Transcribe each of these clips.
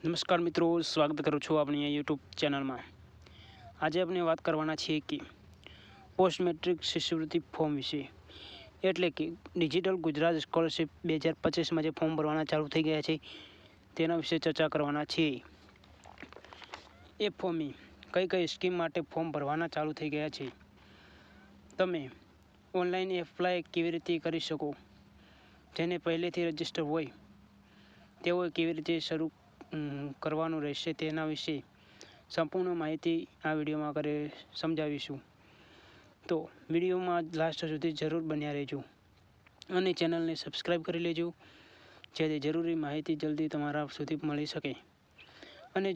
નમસ્કાર મિત્રો, સ્વાગત કરું છું આપણી આ યુટ્યુબ ચેનલમાં। આજે આપણે વાત કરવાના છીએ કે પોસ્ટ મેટ્રિક શિષ્યવૃત્તિ ફોર્મ વિશે, એટલે કે ડિજિટલ ગુજરાત સ્કોલરશિપ 2025માં જે ફોર્મ ભરવાના ચાલુ થઈ ગયા છે તેના વિશે ચર્ચા કરવાના છીએ। એ ફોર્મની કઈ સ્કીમ માટે ફોર્મ ભરવાના ચાલુ થઈ ગયા છે, તમે ઓનલાઈન એપ્લાય કેવી રીતે કરી શકો, જેને પહેલેથી રજીસ્ટર હોય તેઓએ કેવી રીતે શરૂ કરવાનું રહેશે તેના વિશે સંપૂર્ણ માહિતી આ વિડીયોમાં સમજાવીશું। તો વિડીયોમાં લાસ્ટ સુધી જરૂર બન્યા રહેજો અને ચેનલને સબસ્ક્રાઈબ કરી લેજો, જેથી જરૂરી માહિતી જલ્દી તમારા સુધી મળી શકે। અને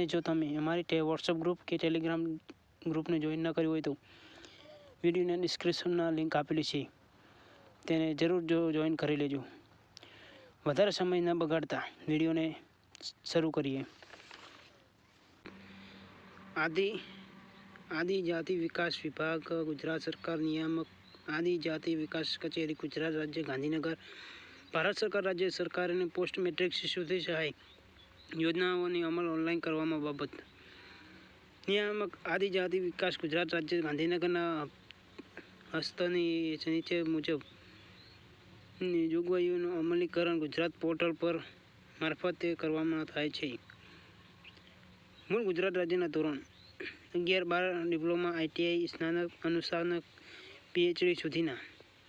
જો તમે અમારી વોટ્સઅપ ગ્રુપ કે ટેલિગ્રામ ગ્રુપને જોઈન ન કર્યું હોય તો વિડીયોના ડિસ્ક્રિપ્શનમાં લિંક આપેલી છે, તેને જરૂર જોઈન કરી લેજો। વધારે સમય ન બગાડતા વિડીયોને શરૂ કરીએ। આદિજાતિ વિકાસ વિભાગ, ગુજરાત સરકાર, નિયામક આદિજાતિ વિકાસ કચેરી, ગુજરાત રાજ્ય, ગાંધીનગર, ભારત સરકાર, રાજ્ય સરકાર અને પોસ્ટ મેટ્રિક શિષ્યવૃત્તિ સહાય યોજનાઓની અમલ ઓનલાઈન કરવામાં બાબત નિયામક આદિજાતિ વિકાસ ગુજરાત રાજ્ય, ગાંધીનગરના હસ્તની નીચે મુજબ જોગવાઈઓનું અમલીકરણ ગુજરાત પોર્ટલ પર મારફતે કરવામાં થાય છે। મૂળ ગુજરાત રાજ્યના ધોરણ 11-12 ડિપ્લોમા, ITI, સ્નાતક, અનુસ્નાતક, PhD સુધીના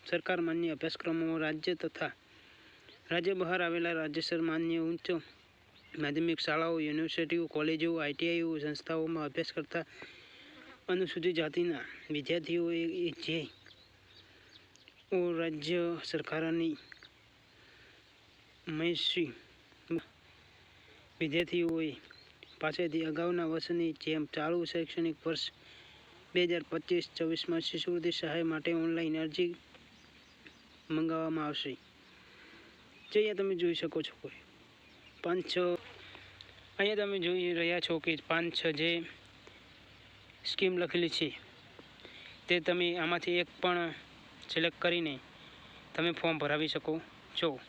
સરકાર માન્ય અભ્યાસક્રમો, રાજ્ય તથા રાજ્ય બહાર આવેલા રાજ્યસર માન્ય ઉચ્ચ માધ્યમિક શાળાઓ, યુનિવર્સિટીઓ, કોલેજો, ITIઓ સંસ્થાઓમાં અભ્યાસ કરતા અનુસૂચિત જાતિના વિદ્યાર્થીઓએ જેઓ રાજ્ય સરકારની મૈસી વિદ્યાર્થીઓએ પાસેથી અગાઉના વર્ષની જેમ ચાલુ શૈક્ષણિક વર્ષ 2025-26માં શિષ્યવૃત્તિ સહાય માટે ઓનલાઈન અરજી મંગાવવામાં આવશે। જે અહીંયા તમે જોઈ શકો છો, 5-6 અહીંયા તમે જોઈ રહ્યા છો કે 5-6 જે સ્કીમ લખેલી છે તે તમે આમાંથી એક પણ સિલેક્ટ કરીને તમે ફોર્મ ભરાવી શકો છો।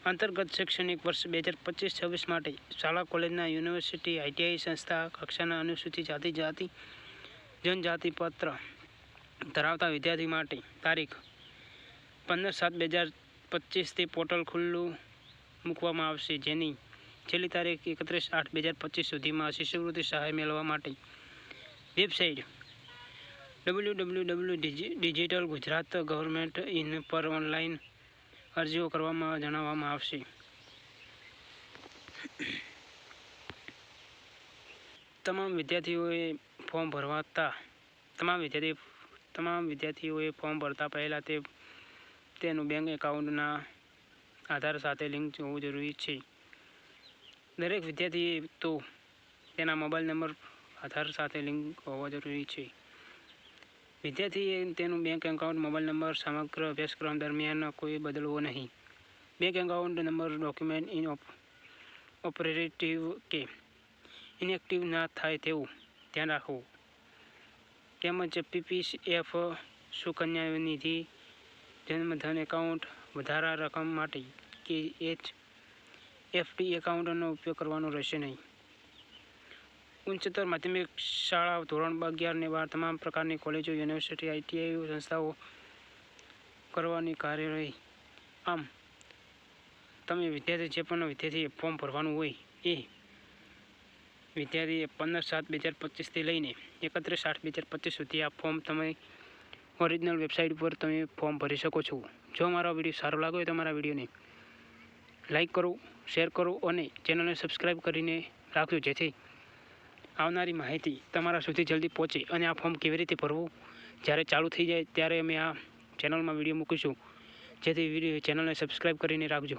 અંતર્ગત શૈક્ષણિક વર્ષ 2025-26 માટે શાળા, કોલેજના, યુનિવર્સિટી, ITI સંસ્થા કક્ષાના અનુસૂચિત જાતિ જનજાતિ પત્ર ધરાવતા વિદ્યાર્થી માટે તારીખ 15/7/2025થી પોર્ટલ ખુલ્લું મૂકવામાં આવશે, જેની છેલ્લી તારીખ 31/8/2025 સુધીમાં શિષ્યવૃત્તિ સહાય મેળવવા માટે વેબસાઇટ www.digitalgujarat.gov.in પર ઓનલાઈન અરજીઓ કરવામાં જણાવવામાં આવશે। તમામ વિદ્યાર્થીઓએ ફોર્મ ભરતા પહેલાં તેનું બેંક એકાઉન્ટના આધાર સાથે લિંક હોવું જરૂરી છે। દરેક વિદ્યાર્થીએ તો તેના મોબાઈલ નંબર આધાર સાથે લિંક હોવા જરૂરી છે। વિદ્યાર્થીએ તેનું બેંક એકાઉન્ટ મોબાઈલ નંબર સમગ્ર અભ્યાસક્રમ દરમિયાન કોઈ બદલવો નહીં। બેંક એકાઉન્ટ નંબર ડોક્યુમેન્ટ ઇનઓપરેટિવ કે ઇનએક્ટિવ ના થાય તેવું ધ્યાન રાખવું, તેમજ PPF, સુકન્યા નિધિ, જનધન એકાઉન્ટ, વધારા રકમ માટે કે FD એકાઉન્ટનો ઉપયોગ કરવાનો રહેશે નહીં। ઉચ્ચતર માધ્યમિક શાળા ધોરણ 11 ને 12 તમામ પ્રકારની કોલેજો, યુનિવર્સિટી, ITI સંસ્થાઓ કરવાની કાર્યવાહી। આમ તમે જે પણ વિદ્યાર્થીએ ફોર્મ ભરવાનું હોય એ વિદ્યાર્થીએ 15/7/2025થી લઈને 31/8/2025 સુધી આ ફોર્મ તમે ઓરિજિનલ વેબસાઇટ પર તમે ફોર્મ ભરી શકો છો। જો મારો વિડીયો સારો લાગ્યો હોય તો મારા વિડીયોને લાઈક કરો, શેર કરો અને ચેનલને સબસ્ક્રાઈબ કરીને રાખજો, જેથી આવનારી માહિતી તમારા સુધી જલ્દી પહોંચે। અને આ ફોર્મ કેવી રીતે ભરવું જ્યારે ચાલુ થઈ જાય ત્યારે અમે આ ચેનલમાં વિડીયો મૂકીશું, જેથી ચેનલને સબસ્ક્રાઈબ કરીને રાખજો।